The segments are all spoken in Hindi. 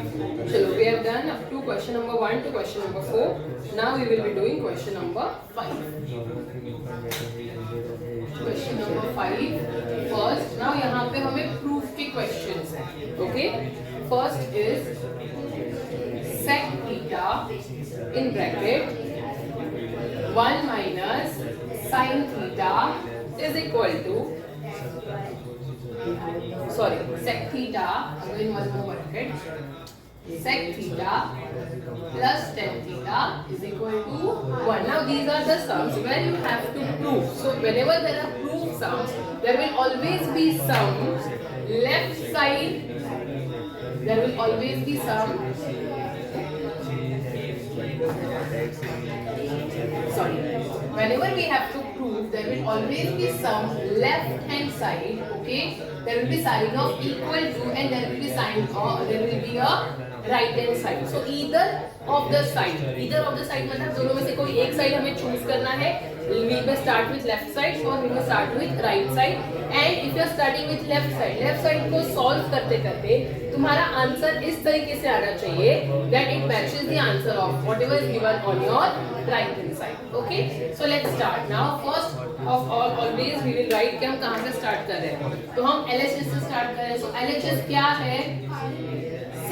Chalo, we have done up to question number 1 to question number 4. Now we will be doing question number 5. Question number 5 first. Now यहाँ पे हमें proof के questions हैं. Okay. First is sec theta in bracket 1 minus sin theta is equal to sec theta, again one more bracket, sec theta plus tan theta is equal to 1. Now these are the sums where you have to prove. So whenever there are proof sums, there will always be some left side, there will always be some whenever we have to prove, there will always be some left hand side, okay, there will be sign of equal to and there will be sign of, there will be a right hand side. So either of the side मतलब दोनों में से कोई एक साइड हमें चूज करना है. We will start with left side or we will start with right side. And if you are starting with left side को solve करते करते तुम्हारा आंसर इस तरीके से आना चाहिए that it matches the answer of whatever is given on your right hand side. Okay, so let's start now. First of all, always we will write कि हम कहाँ से start कर रहे हैं. तो हम LHS से start कर रहे हैं. So LHS क्या है?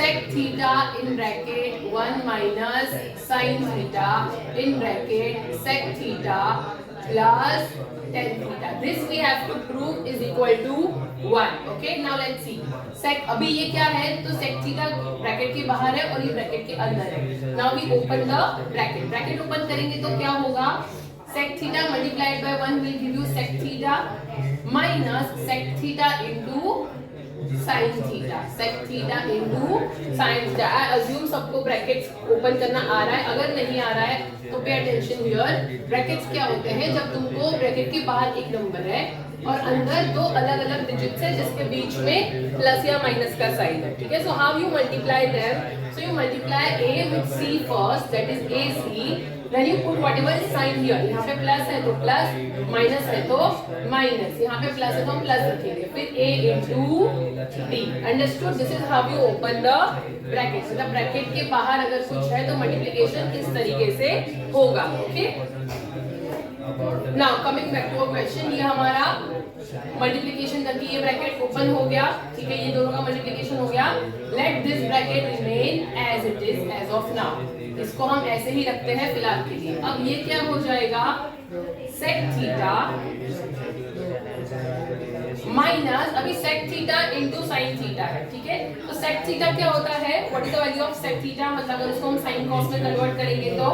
Sec theta in bracket 1 minus sin theta in bracket sec theta plus tan theta. This we have to prove is equal to 1. Okay, now let's see. Sec अभी ये क्या है? तो sec theta bracket के बाहर है और ये bracket के अंदर है. Now we open the bracket. Bracket open करेंगे तो क्या होगा? Sec theta multiplied by 1 will give you sec theta minus sec theta into sin theta. Sec theta into sin theta. I assume सबको brackets open करना आ रहा है. अगर नहीं आ रहा है तो pay attention here. Brackets क्या होते हैं? जब तुमको bracket के बाहर एक नंबर है और अंदर दो अलग अलग डिजिट्स है जिसके बीच में प्लस या माइनस का साइन है. ठीक है. So how you multiply them? So you multiply a with c first, that is ac. Then you put whatever is sign here. यहाँ पे प्लस है तो प्लस, माइनस है तो माइनस. यहाँ पे प्लस है तो हम प्लस रखेंगे. फिर a into d. Understood? This is how you open the bracket. मतलब ब्रैकेट के बाहर अगर कुछ है तो मल्टीप्लिकेशन इस तरीके से होगा. Okay. Now coming back to our question, ये हमारा मल्टीप्लिकेशन करके ये ब्रैकेट ओपन हो गया. ठीक है. ये दोनों का मल्टीप्लिकेशन हो गया. Let this bracket remain as it is as of now. इसको हम ऐसे ही रखते हैं फिलहाल के लिए. अब ये क्या हो जाएगा? sec थीटा माइनस अभी sec theta into sin theta है. ठीक है. तो sec थीटा क्या होता है? What is the value of sec theta? मतलब अगर इसको हम sin cos में कन्वर्ट करेंगे तो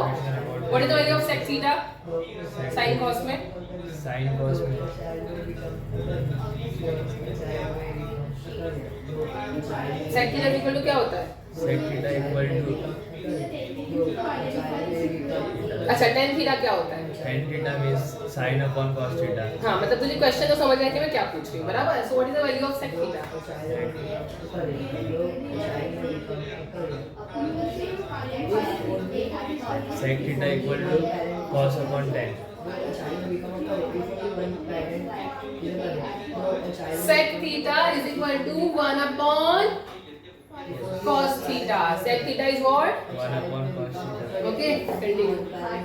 what is the value of sec theta? sin cos में sec थीटा इक्वल टू क्या होता है? sec थीटा इक्वल टू अच्छा tan थीटा क्या होता है? tan theta means sin upon cos theta. हाँ मतलब तुझे क्वेश्चन तो समझ आया कि मैं क्या पूछ रही हूँ. बराबर. So what is the value of sec theta? sec theta equal to cos upon tan. sec theta is equal to 1 upon cos theta. Sec theta is what? 1 upon cos theta. Okay, continue.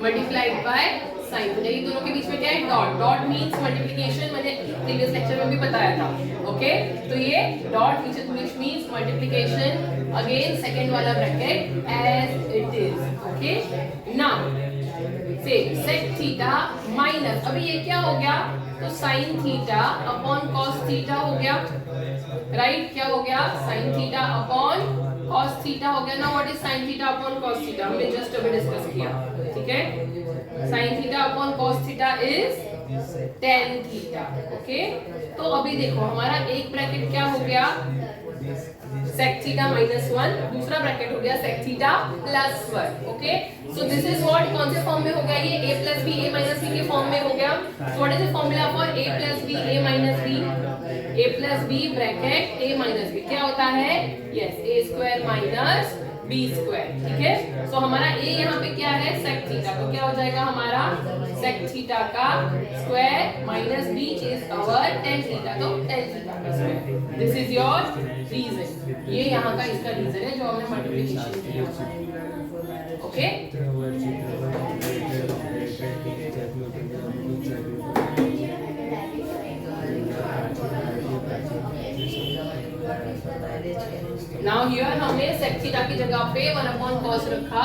Multiplied by sin theta. ये दोनों के बीच में क्या है? डॉट. Dot means multiplication. मैंने प्रीवियस लेक्चर में भी बताया था. ओके. तो ये dot which means multiplication again second वाला bracket as it is. Okay. Now से sec थीटा माइनस अभी ये क्या हो गया? तो sin theta upon cos theta हो गया. राइट. क्या हो गया? sin theta upon cos theta हो गया. Now what is sin theta upon cos theta? हमने जस्ट अभी डिस्कस किया. ठीक है. sin theta upon cos theta is tan theta. Okay. तो अभी देखो हमारा एक ब्रैकेट क्या हो गया? sec theta minus 1. दूसरा ब्रैकेट हो गया sec theta plus 1. Okay. So this is what कौन से फॉर्म में हो गया? ये a plus b a minus b के फॉर्म में हो गया. सो what is the formula for a plus b a minus b? a plus b bracket a minus b क्या होता है? Yes a square minus b square. ठीक है. सो हमारा a यहाँ पे क्या है? sec theta. तो क्या हो जाएगा हमारा? sec थीटा का square minus b is our tan theta. तो tan थीटा का square. This is your reason, ये यहाँ का इसका रीजन है जो हमने मल्टीप्लिकेशन किया। ओके, नाउ हियर हमने sec थीटा की जगह पे 1/cos रखा,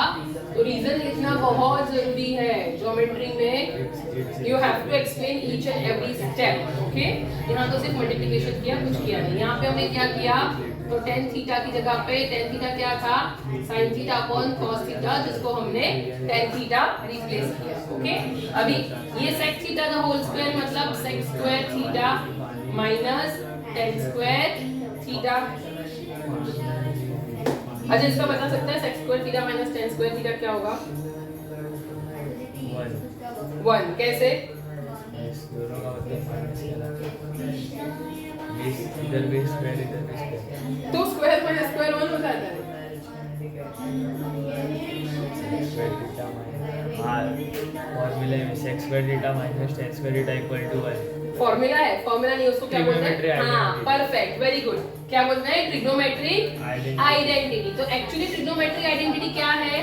तो रीजन लिखना बहुत जरूरी है ज्योमेट्री में। You have to explain each and every step. Okay, यहाँ तो सिर्फ मल्टीप्लिकेशन किया, कुछ किया नहीं। यहाँ पे हमने क्या किया, तो tan थीटा की जगह पे tan थीटा क्या था, sin theta upon cos theta, जिसको हमने tan थीटा रिप्लेस किया। ओके, अभी ये sec थीटा का होल स्क्वायर मतलब sec square theta minus tan square theta. अच्छा, इसका बता सकता है sec square theta minus tan square theta क्या होगा? 1। कैसे? दोनों का मतलब माइनस इधर भी स्क्वायर इधर भी स्क्वायर, तो स्क्वायर माइनस स्क्वायर 1 हो जाता है। स्क्वायर थीटा माइनस, हाँ फॉर्मूले में sec square theta minus tan square theta equal to 1। Formula है, फॉर्मूला नहीं, उसको क्या बोलते हैं? हाँ, परफेक्ट, वेरी गुड। क्या बोलते हैं? Trigonometric identity. तो एक्चुअली ट्रिग्नोमेट्रिक आइडेंटिटी क्या है?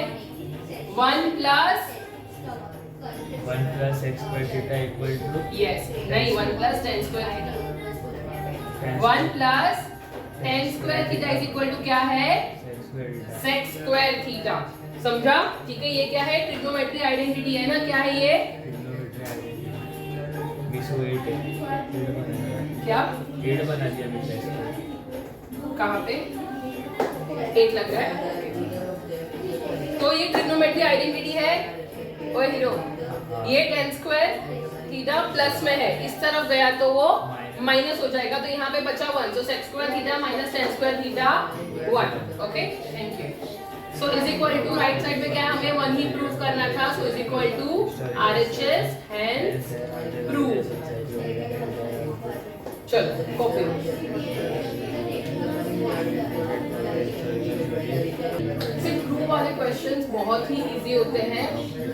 1 plus x square theta equal to, yes, नहीं 1 plus tan square theta. 1 plus tan square theta is equal to क्या है? sec square theta. समझा? ठीक है, ये क्या है? ट्रिग्नोमेट्रिक आइडेंटिटी है ना, क्या है ये? क्या 8 बना दिया मैंने, कहाँ पे 8 लग रहा है? तो ये ट्रिग्नोमेट्रिक आइडेंटिटी है। ओए हीरो, ये tan स्क्वायर थीटा प्लस में है, इस तरफ गया तो वो माइनस हो जाएगा, तो यहाँ पे बचा 1, तो sec square theta minus tan square theta 1। Okay, thank you. So is equal to, right side में क्या है, हमें 1 ही प्रूव करना था, so is equal to RHS hence prove. चलो कॉपी। सिर्फ प्रूव वाले क्वेश्चंस बहुत ही इजी होते हैं,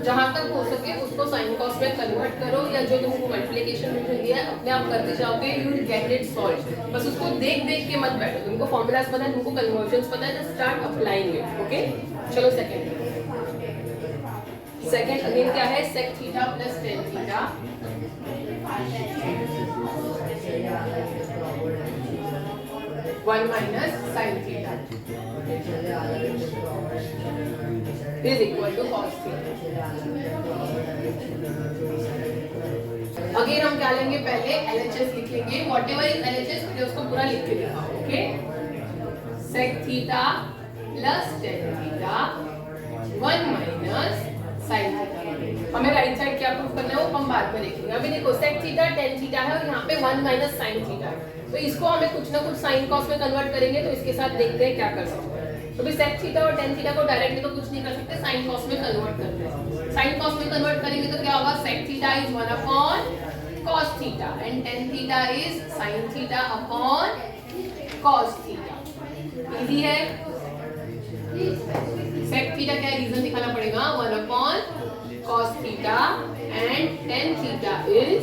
जहां तक हो सके उसको साइन कॉस में कन्वर्ट करो, या जो तुमको मल्टीप्लिकेशन में दिया है अपने आप करते जाओगे, you will get it solve. बस उसको देख देख के मत बैठो, तुमको फॉर्मूलाज पता है, तुमको कन्वर्जन्स पता है, just start applying it. Okay, चलो सेकंड अगेन क्या है? sec theta plus tan theta 1 minus sin theta is equal to cos theta. Again हम क्या लेंगे, पहले LHS लिख लेंगे, व्हाटएवर इज LHS मुझे उसको पूरा लिख के दिखाओ। Okay, sec theta plus tan theta 1 minus sin theta. हमें राइट साइड क्या प्रूव करना है वो हम बाद में देखेंगे। अभी देखो sec थीटा tan थीटा है और यहाँ पे 1 माइनस sin थीटा है, तो इसको हमें कुछ ना कुछ sin cos में कन्वर्ट करेंगे, तो इसके साथ देखते हैं क्या कर सकते हैं। तो भी sec थीटा और tan थीटा को डायरेक्टली तो कुछ नहीं कर सकते, sin cos में कन्वर्ट करते हैं। sin cos में कन्वर्ट करेंगे तो क्या होगा, sec theta is 1 upon cos theta and tan theta is sin theta upon cos theta. Easy है। sec थीटा क्या है, रीजन दिखाना पड़ेगा, 1 upon cos theta and tan theta is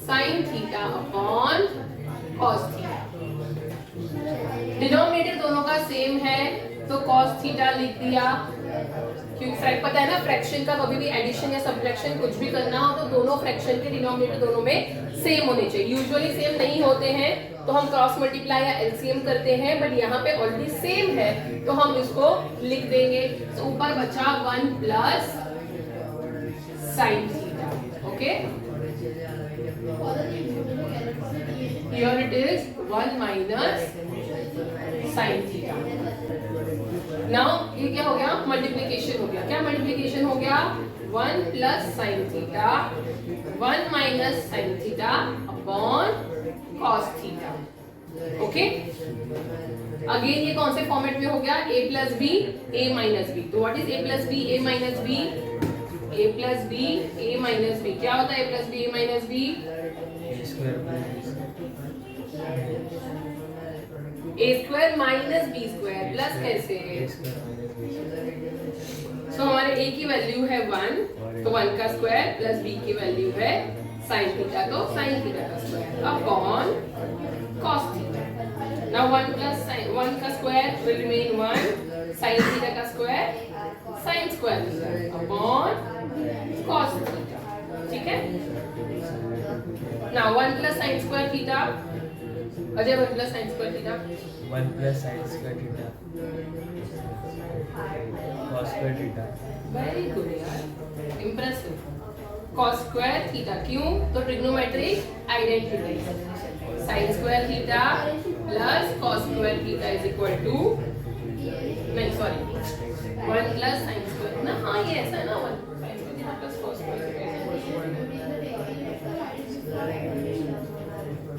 sin theta upon cos theta. Denominator दोनों का सेम है तो cos थीटा लिख दिया, क्योंकि पता है ना फ्रैक्शन का कभी भी एडिशन या सब्ट्रैक्शन कुछ भी करना हो तो दोनों फ्रैक्शन के डिनोमिनेटर दोनों में सेम होने चाहिए। यूजुअली सेम नहीं होते हैं तो हम क्रॉस मल्टीप्लाई या एलसीएम करते हैं, बट यहाँ पे ऑलरेडी सेम है तो हम इसको लिख देंगे। तो ऊपर बचा 1 plus sin theta. Okay, here it is 1 minus sin theta. Now ये क्या हो गया, मल्टीप्लिकेशन हो गया। क्या मल्टीप्लिकेशन हो गया, 1 plus sin theta 1 minus sin theta upon cos theta. Okay, again ये कौन से फॉर्मेट में हो गया, a plus B a minus B. तो what is a plus B a minus B, a plus B a minus B. क्या होता है a plus B a minus B, a square minus b square plus कैसे। सो हमारे a की वैल्यू है 1, तो 1 का स्क्वायर प्लस b की वैल्यू है sin थीटा, तो sin थीटा का square upon cos theta. Now 1 plus sin 1 का square will remain 1 sin theta का square sin square theta upon cos theta. ठीक है? Now 1 plus sin square theta. Ajay 1 plus sin square theta. 1 plus sin square theta cos square theta. Very good यार. Impressive. Cos square theta क्यों? तो trigonometric identity. Sin square theta plus cos square theta is equal to नहीं सॉरी 1 plus sin square ना हाँ ये ऐसा है ना 1 sin square theta plus cos square theta.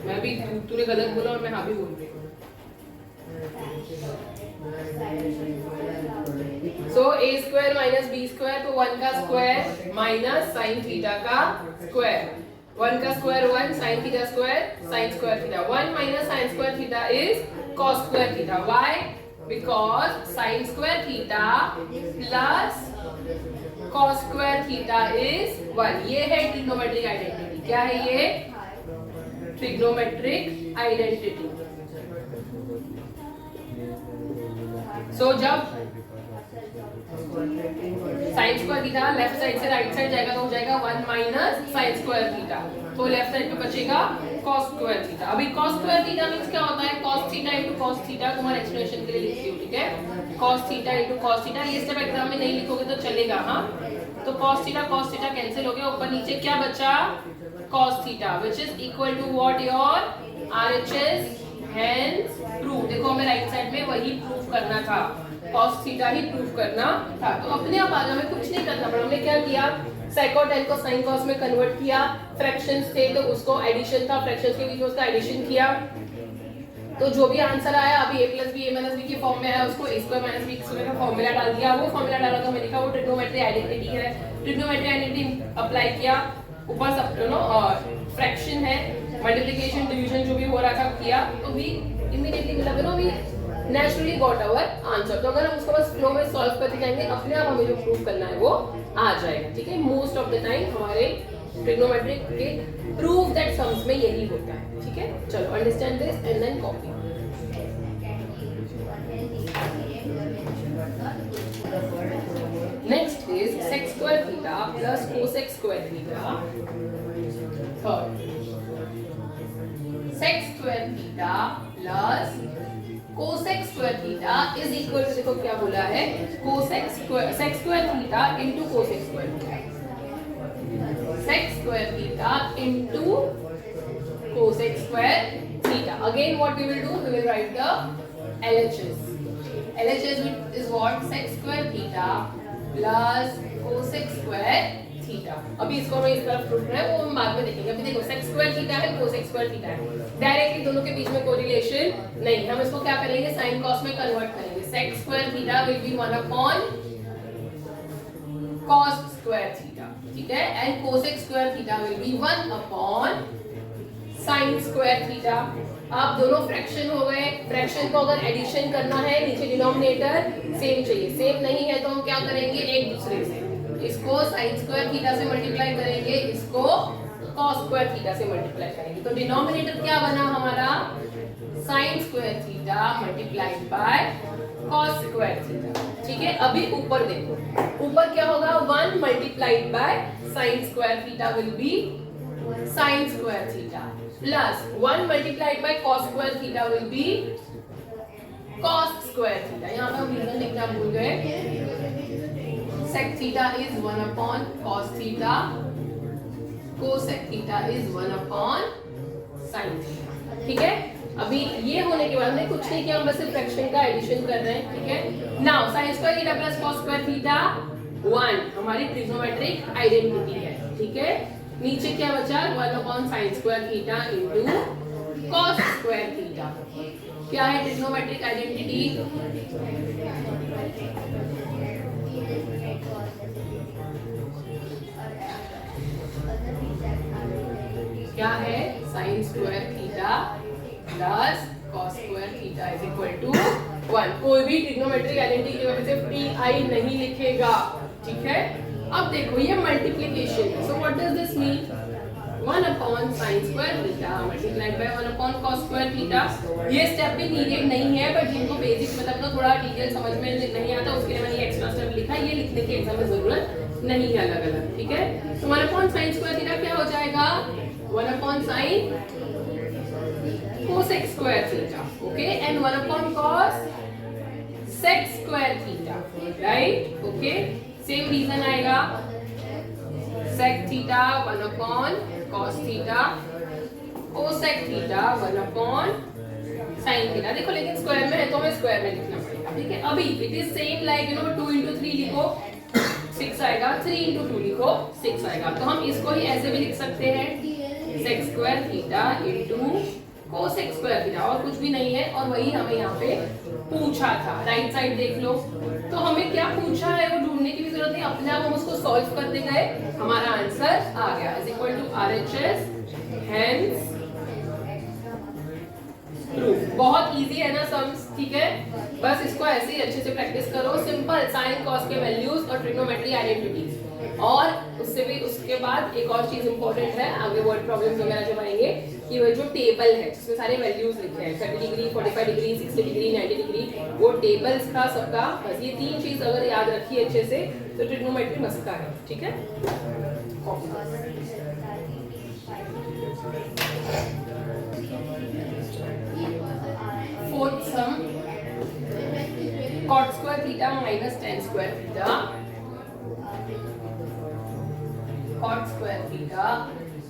मैं भी तूने गलत बोला और मैं हाँ भी बोल रही हूँ. So a square minus b square तो 1 का स्क्वायर माइनस sin थीटा का स्क्वायर. 1 का square 1 sin theta square sin square theta. 1 minus sin square theta is cos square theta. Why? Because sin square theta plus cos square theta is 1. ये है ट्रिग्नोमेट्रिक आइडेंटिटी. क्या है ये? Trigonometric identity. So जब sine square theta left side से राइट साइड जाएगा तो हो जाएगा 1 माइनस साइन स्क्वायर थीटा. तो लेफ्ट साइड पे बचेगा cos स्क्वायर थीटा. अभी cos स्क्वायर थीटा मींस क्या होता है? cos theta into cos theta. तुम्हारे एक्सप्लेनेशन के लिए लिखती हूँ. ठीक है? cos theta into cos theta. ये स्टेप एग्जाम में नहीं लिखोगे तो चलेगा. हाँ तो cos थीटा कैंसिल हो गया. ऊपर नीचे क्या बचा? cos theta which is equal to what your RHS. Hence proof. देखो हमें राइट साइड में वही प्रूफ करना था. cos थीटा ही प्रूफ करना था. तो अपने आप आगे हमें कुछ नहीं करना पड़ा. हमने क्या किया? सेकॉट एल को साइन कॉस में कन्वर्ट किया. फ्रैक्शंस थे तो उसको एडिशन था. फ्रैक्शंस के बीच में उसका एडिशन किया. तो जो भी आंसर आया अभी a plus b a minus b के फॉर्म में आया उसको a square minus b square का फॉर्मूला डाल दिया. वो फॉर्मूला डाला तो मैंने लिखा वो ट्रिग्नोमेट्रिक आइडेंटिटी है. ट्रिग्नोमेट्रिक आइडेंटिटी अप्लाई किया. ऊपर सब फ्रैक्शन है मल्टीप्लिकेशन डिवीजन जो भी हो रहा था किया तो भी इमीडिएटली मिला. We naturally got our answer. तो अगर हम उसको बस फ्लो में सॉल्व करते जाएंगे अपने आप हमें जो प्रूव करना है वो आ जाएगा. ठीक है? मोस्ट ऑफ द टाइम हमारे ट्रिग्नोमेट्रिक के प्रूफ दैट सम्स में यही होता है. ठीक है? चलो understand this and then copy. Next is sec square theta plus cosec square theta. Third, sec square theta plus cosec square theta is equal to देखो क्या बोला है? cosec square sec square theta into cosec square theta. Sec square theta into cosec square theta. Again what we will do? We will write the LHS. LHS is what? Sec square theta plus cosec square theta. अभी इसको हमें इस तरफ प्रूफ करना है वो हम बाद में देखेंगे. अभी देखो sec स्क्वायर थीटा है cosec स्क्वायर थीटा है. डायरेक्टली दोनों के बीच में कोरिलेशन नहीं. हम इसको क्या करेंगे? sin cos में कन्वर्ट करेंगे. sec square theta will be 1 upon cos square theta. ठीक है? And cosec square theta will be 1 upon sin square theta. आप दोनों फ्रैक्शन हो गए. फ्रैक्शन को अगर एडिशन करना है नीचे डिनोमिनेटर सेम चाहिए. सेम नहीं है तो हम क्या करेंगे? एक दूसरे से इसको sin स्क्वायर थीटा से मल्टीप्लाई करेंगे. इसको cos स्क्वायर थीटा से मल्टीप्लाई करेंगे. तो डिनोमिनेटर क्या बना हमारा? sin square theta multiplied bye cos square theta. ठीक है? अभी ऊपर देखो. ऊपर क्या होगा? 1 multiplied by sin square theta will be sin square theta plus 1 multiplied by cos square theta will be cos square theta. यहाँ पे हम रीजन लिखना भूल गए. sec theta is 1 upon cos theta. cosec theta is 1 upon sin theta. ठीक है? अभी ये होने के बाद हमने कुछ नहीं किया. हम बस फ्रैक्शन का एडिशन कर रहे हैं. ठीक है? Now sin square theta plus cos square theta 1 हमारी ट्रिग्नोमेट्रिक आइडेंटिटी है. ठीक है? नीचे क्या बचा? 1 upon sin square theta into cos square theta. क्या है ट्रिग्नोमेट्रिक आइडेंटिटी? क्या है? sin square theta plus cos square theta is equal to 1. कोई भी ट्रिग्नोमेट्रिक आइडेंटिटी की वजह से pi नहीं लिखेगा. ठीक है? अब देखो ये मल्टीप्लिकेशन है. So what does this mean? 1 upon sin square theta multiplied by 1 upon cos square theta। ये स्टेप भी नीडेड नहीं है, बट जिनको बेसिक मतलब ना थोड़ा डिटेल समझ में नहीं आता उसके लिए मैंने ये एक्स्ट्रा स्टेप लिखा है। ये लिखने की एग्जाम में जरूरत नहीं है अलग अलग, ठीक है। तो 1 upon sin square theta क्या हो जाएगा, 1 upon sin cosec square theta, okay, and 1 upon cos sec square theta, right, okay। Same reason आएगा, sec theta 1 upon cos theta, cosec theta 1 upon sin theta। देखो लेकिन स्क्वायर में है तो हमें स्क्वायर में लिखना पड़ेगा, ठीक है। अभी it is same like 2 into 3 लिखो 6 आएगा, 3 into 2 लिखो 6 आएगा। तो हम इसको ही ऐसे भी लिख सकते हैं, sec square theta into cosec square theta, और कुछ भी नहीं है। और वही हमें यहाँ पे पूछा था, राइट साइड देख लो। तो हमें क्या पूछा है वो ढूंढने की भी जरूरत नहीं, अपने आप हम उसको सॉल्व करते गए, हमारा आंसर आ गया is equal to RHS, hence proof. बहुत इजी है ना सम्स, ठीक है। बस इसको ऐसे ही अच्छे से प्रैक्टिस करो, सिंपल साइन कॉस के वैल्यूज और ट्रिग्नोमेट्री आइडेंटिटीज। और उससे भी उसके बाद एक और चीज इंपॉर्टेंट है, आगे वर्ड प्रॉब्लम्स वगैरह जब आएंगे, कि वो जो टेबल है जिसमें सारे वैल्यूज लिखे हैं 30 डिग्री 45 डिग्री 60 डिग्री 90 डिग्री, वो टेबल्स का सबका, बस ये 3 चीज अगर याद रखिए अच्छे से तो ट्रिग्नोमेट्री मस्त है, ठीक है। Fourth some, cot square theta minus tan square theta, cot square theta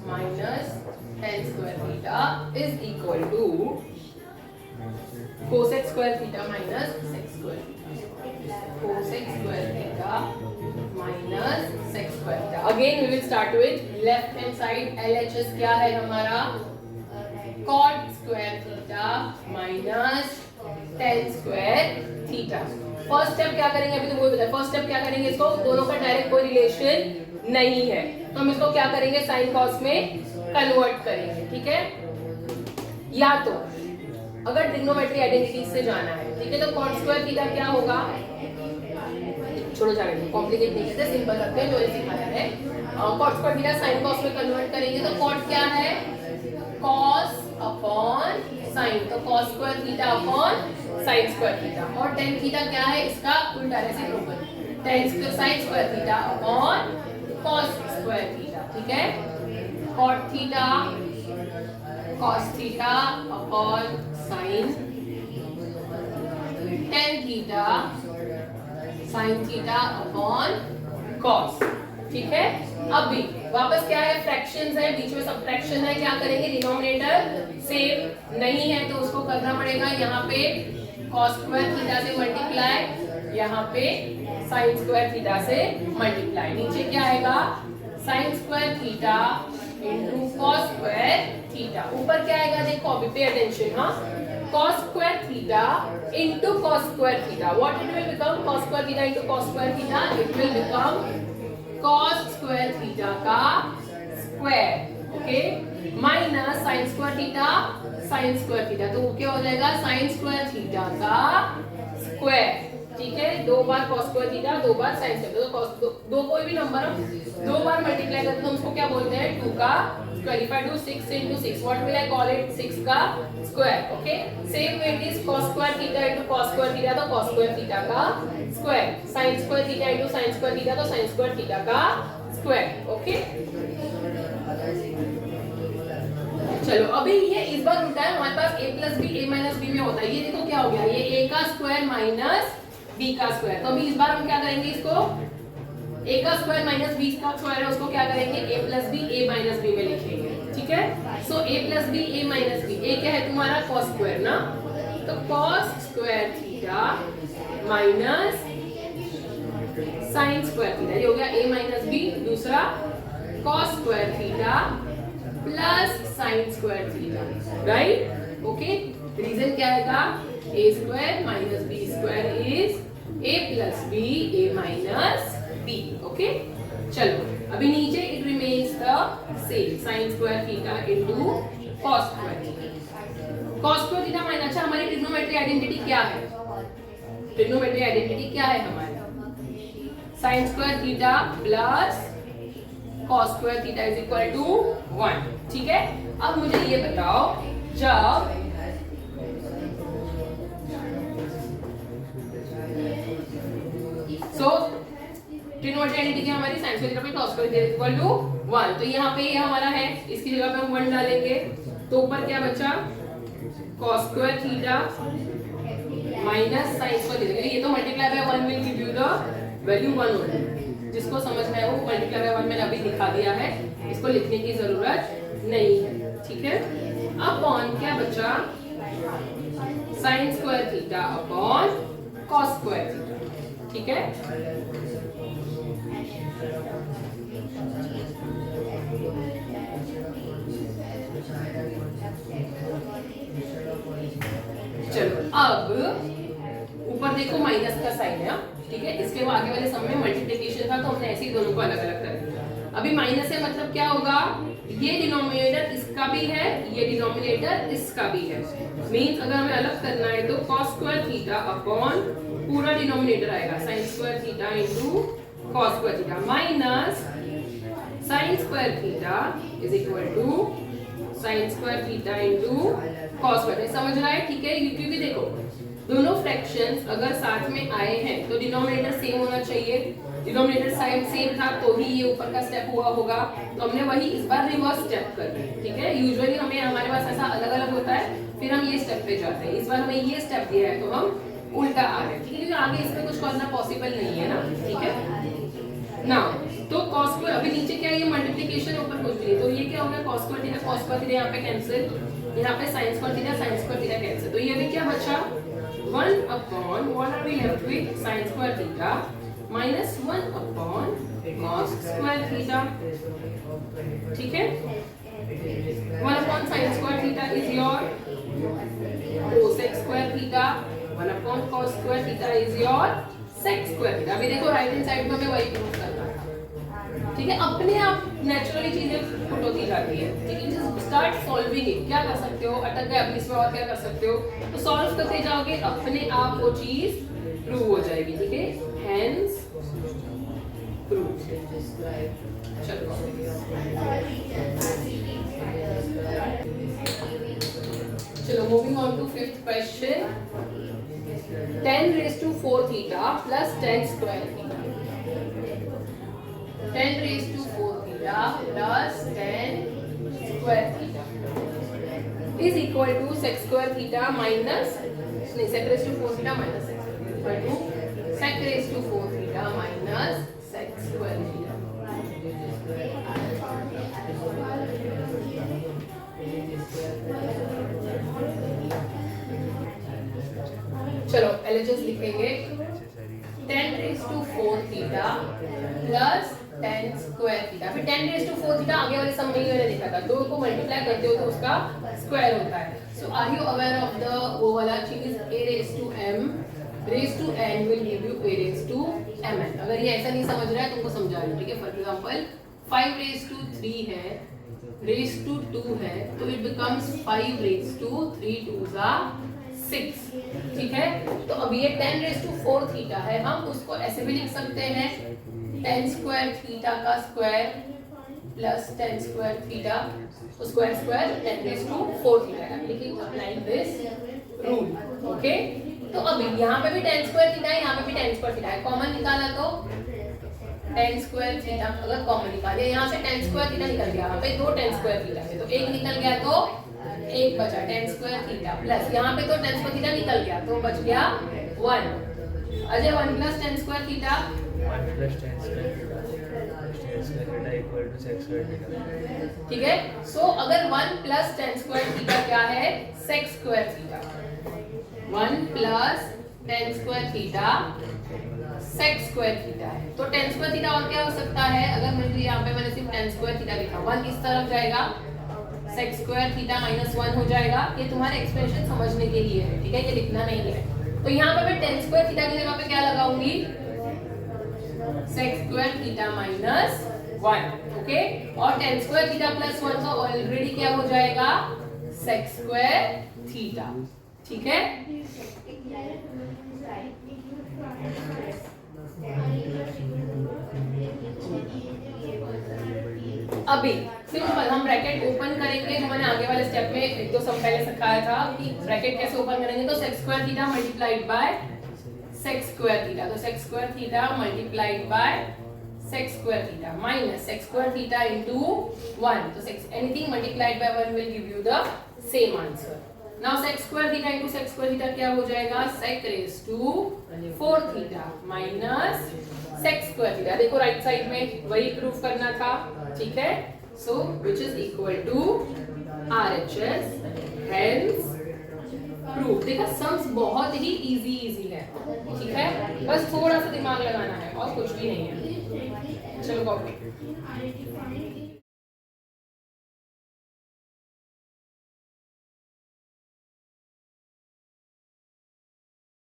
minus tan square theta is equal to cosec square theta minus sec square theta, cosec square theta minus sec square theta। Again we will start with left hand side, LHS क्या है हमारा, cot square theta minus tan square theta। First step क्या करेंगे, अभी तो वो बताया, फर्स्ट स्टेप क्या करेंगे, इसको दोनों का डायरेक्ट कोई रिलेशन नहीं है तो हम इसको क्या करेंगे, साइन कॉस में कन्वर्ट करेंगे, ठीक है। या तो अगर ट्रिग्नोमेट्री आइडेंटिटीज से जाना है, ठीक है, तो cot स्क्वायर थीटा क्या होगा, छोड़ो जाने दो, कॉम्प्लिकेट नहीं करते, सिंपल रखते हैं जो ये सिखाया है। cot square theta sine cos में कन्वर्ट करेंगे तो cot क्या है, cos अपॉन साइन, तो cos square theta upon sine square theta. और tan थीटा क्या है, इसका उल्टा reciprocal, tan square sine square theta upon cos square theta, ठीक है। cot theta cos theta upon sine, tan theta sin theta upon cos, ठीक है। अब भी वापस क्या है, फ्रैक्शंस है, बीच में सबट्रैक्शन है, क्या करेंगे, डिनोमिनेटर सेम नहीं है तो उसको करना पड़ेगा, यहाँ पे cos स्क्वायर थीटा से मल्टीप्लाई, यहाँ पे sin स्क्वायर थीटा से मल्टीप्लाई, नीचे क्या आएगा, sin square theta into cos square theta, ऊपर क्या आएगा देखो, अभी पे अटेंशन, हाँ, cos square theta into cos square theta, what it will become, cos square theta into cos square theta, it will become cos square theta का square, okay, minus sin square theta sin square theta, तो क्या हो जाएगा, sin स्क्वायर थीटा का स्क्वायर, ठीक है। 2 बार cos स्क्वायर थीटा, 2 बार sin स्क्वायर, तो cos दो कोई भी नंबर हम 2 बार मल्टीप्लाई करते हैं तो उसको क्या बोलते हैं, 2 का square. If I do 6 into 6, what will I call it, 6 का square, okay. Same way it is cos square theta into cos square theta, तो cos स्क्वायर थीटा का square, sin square theta into sin square theta, तो sin स्क्वायर थीटा का स्क्वायर, ओके। चलो अभी ये इस बार उल्टा है, हमारे पास a plus B a minus b में होता है, ये देखो क्या हो गया, ये a का स्क्वायर माइनस b का स्क्वायर। तो अभी इस बार हम क्या करेंगे, इसको a का स्क्वायर माइनस b का स्क्वायर है, उसको क्या करेंगे, a plus B a minus b में लिखेंगे, ठीक है। So a plus B a minus B, a क्या है तुम्हारा cos स्क्वायर ना, तो cos square theta minus sin square theta, ये हो गया a माइनस b, दूसरा cos square theta plus sin square theta, right, okay. Reason क्या आएगा, a square minus b square is a plus b a minus b, okay. चलो अभी नीचे it remains the same, sin square theta into cos square theta, cos square theta minus, अच्छा हमारी ट्रिग्नोमेट्री आइडेंटिटी क्या है, ट्रिग्नोमेट्री आइडेंटिटी क्या है हमारी, sin square theta plus cos square theta is equal to 1. ठीक है, अब मुझे ये बताओ जब ट्रिग्नोमेट्री आइडेंटिटी की हमारी sin square theta पे cos square theta equal to 1, तो यहाँ पे ये हमारा है, इसकी जगह पे हम 1 डालेंगे तो ऊपर क्या बचा cos square theta minus sin square theta, ये तो multiply by 1 will give you the value 1 only. जिसको समझ में है वो मल्टीप्लाई बाय 1 मैंने अभी दिखा दिया है, इसको लिखने की जरूरत नहीं है। ठीक है, अपॉन क्या बचा sin square theta upon cos square theta। ठीक है, चलो अब ऊपर देखो माइनस का साइन है, ठीक है, इसके आगे वाले सम में मल्टीप्लिकेशन था तो हमने ऐसे ही दोनों को अलग अलग कर दिया। अभी माइनस है मतलब क्या होगा, ये डिनोमिनेटर इसका भी है, ये डिनोमिनेटर इसका भी है। मींस अगर हमें अलग करना है तो cos स्क्वायर थीटा अपॉन पूरा डिनोमिनेटर आएगा sin square theta into cos square theta minus sin square theta is equal to sin square theta into cos square. समझ रहा है? ठीक है, क्योंकि देखो दोनों फ्रैक्शंस अगर साथ में आए हैं तो डिनोमिनेटर सेम होना चाहिए। डिनोमिनेटर सेम था तो ही ये ऊपर का स्टेप हुआ होगा, तो हमने वही इस बार रिवर्स स्टेप कर दिया। ठीक है, यूजुअली हमें हमारे पास ऐसा अलग अलग होता है, फिर हम ये स्टेप पे जाते हैं। इस बार हमें ये स्टेप दिया है तो हम उल्टा आ रहे हैं, ठीक है, क्योंकि आगे इसमें कुछ करना पॉसिबल नहीं है ना। ठीक है ना, तो cos स्क्वायर अभी नीचे क्या है, ये मल्टीप्लिकेशन ऊपर कुछ भी, तो ये क्या हो गया cos स्क्वायर थीटा यहाँ पे कैंसिल, यहाँ पे sin स्क्वायर थीटा कैंसिल, तो ये अभी क्या बचा 1 upon what are we left with sin square theta minus 1 upon cos square theta. ठीक है, 1 upon sin square theta is your cosec square theta, 1 upon cos square theta is your sec square theta. अभी देखो राइट हैंड साइड में हमें वही प्रूव करना था। ठीक है, अपने आप नेचुरली चीजें पुट होती जाती है। ठीक है, जस्ट स्टार्ट सॉल्विंग इट। क्या कर सकते हो, अटक गए अभी इसमें और क्या कर सकते हो, तो सॉल्व करते जाओगे, अपने आप वो चीज प्रूव हो जाएगी। ठीक है, हेंस प्रूव। चलो चलो moving on to fifth question, 10 raised to 4 theta plus 10 square theta, 10 raised to 4 theta plus 10 square theta is equal to sec square theta minus sec raised to 4 theta minus sec square theta equal to sec raised to 4 theta minus sec square theta। चलो LHS लिखेंगे 10 raised to 4 theta plus 10 square theta। फिर 10 raised to 4 theta आगे वाले सम में ही मैंने देखा था, दो को मल्टीप्लाई करते हो तो उसका स्क्वायर होता है। So are you aware of the वो वाला चीज a raised to m raised to n will give you a raised to mn। अगर ये ऐसा नहीं समझ रहा है तुमको समझा रही हूँ। ठीक है, फॉर एग्जांपल 5 raised to 3 है, raised to 2 है, तो it becomes 5 raised to 3 2s are 6। ठीक है, तो अब ये 10 raised to 4 थीटा है, हम उसको ऐसे भी लिख सकते हैं 10 स्क्वायर थीटा का स्क्वायर प्लस 10 स्क्वायर थीटा, तो square square 10 raised to 4 theta है। लेकिन अप्लाइंग दिस रूल। ओके, तो अब यहाँ पे भी 10 स्क्वायर थीटा है, यहाँ पे भी 10 स्क्वायर थीटा है, कॉमन निकाला तो 10 स्क्वायर थीटा, अगर कॉमन निकाले यहाँ से 10 स्क्वायर थीटा निकल गया, यहाँ पे दो 10 स्क्वायर थीटा है, तो एक निकल गया तो एक बचा 10 स्क्वायर थीटा प्लस यहाँ पे तो 10 स्क्वायर थीटा निकल गया तो बच गया 1। Ajay 1 plus 10 square theta 1 plus 10 square theta equal to sec square theta। ठीक है, सो अगर 1 प्लस 10 स्क्वायर थीटा क्या है, sec square theta. 1 plus 10 square theta sec square theta है, तो 10 स्क्वायर थीटा और क्या हो सकता है, अगर मुझे यहाँ पे मैंने सिर्फ 10 स्क्वायर थीटा लिखा, 1 इस तरफ जाएगा sec स्क्वायर थीटा माइनस 1 हो जाएगा। ये तुम्हारे एक्सप्रेशन समझने के लिए है, ठीक है, ये लिखना नहीं है। तो यहाँ पे मैं 10 स्क्वायर थीटा की जगह पे क्या लगाऊंगी, sec square theta minus 1। Okay, और 10 स्क्वायर थीटा प्लस 1 तो ऑलरेडी क्या हो जाएगा sec स्क्वायर थीटा। ठीक है, अभी सिंपल हम ब्रैकेट ओपन करेंगे, जो मैंने आगे वाले स्टेप में एक दो सब पहले सिखाया था कि ब्रैकेट कैसे ओपन करेंगे। तो sec square theta multiplied by sec square theta, तो sec square theta multiplied by sec square theta minus sec square theta into 1, तो anything multiplied by 1 will give you the same answer. Now sec square theta into sec square theta क्या हो जाएगा, sec raise to 4 theta minus sec square theta. देखो राइट साइड में वही प्रूफ करना था, ठीक है। So which is equal to RHS, hence proof. देखा सम्स बहुत ही इजी है, ठीक है, बस थोड़ा सा दिमाग लगाना है और कुछ भी नहीं है। चलो कॉपी